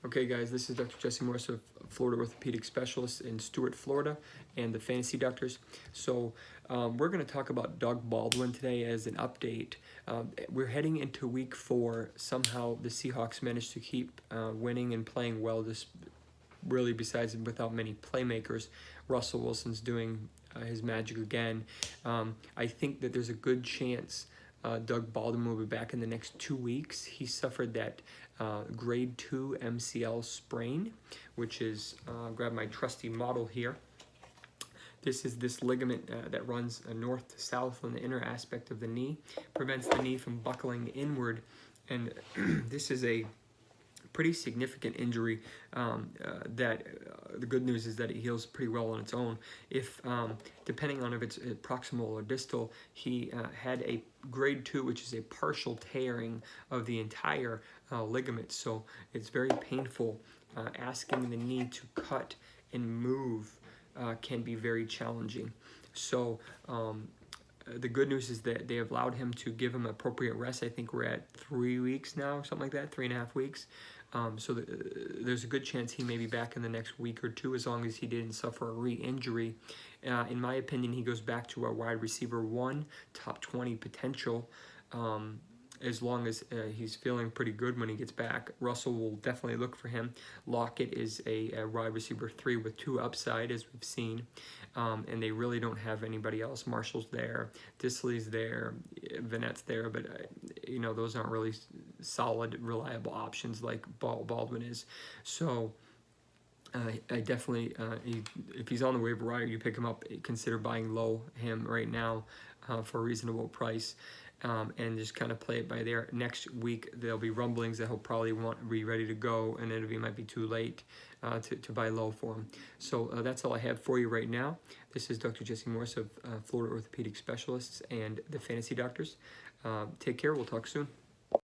Okay guys, this is Dr. Jesse Morse of Florida Orthopedic Specialist in Stuart, Florida, and the Fantasy Doctors. So we're going to talk about Doug Baldwin today as an update. We're heading into week 4. Somehow the Seahawks managed to keep winning and playing well, just really besides without many playmakers. Russell Wilson's doing his magic again. I think that there's a good chance Doug Baldwin will be back in the next 2 weeks. He suffered that grade 2 MCL sprain, which is, grab my trusty model here. This is this ligament that runs north to south on the inner aspect of the knee, prevents the knee from buckling inward, and this is a pretty significant injury that the good news is that it heals pretty well on its own. If depending on if it's proximal or distal, he had a grade 2, which is a partial tearing of the entire ligament, so it's very painful. Asking the knee to cut and move can be very challenging. So the good news is that they have allowed him to give him appropriate rest. I think we're at 3 weeks now, something like that, 3.5 weeks. So there's a good chance he may be back in the next week or 2, as long as he didn't suffer a re-injury. In my opinion, he goes back to a wide receiver 1, top 20 potential, as long as he's feeling pretty good when he gets back. Russell will definitely look for him. Lockett is a wide receiver 3 with 2 upside, as we've seen. And they really don't have anybody else. Marshall's there, Disley's there, Vanette's there, but you know, those aren't really solid, reliable options like Baldwin is. So I definitely, if he's on the waiver wire, you pick him up, consider buying low him right now for a reasonable price. And just kind of play it by there. Next week there'll be rumblings that he'll probably be ready to go, and then it might be too late to buy low for him. So that's all I have for you right now. This is Dr. Jesse Morse of Florida Orthopedic Specialists and the Fantasy Doctors. Take care. We'll talk soon.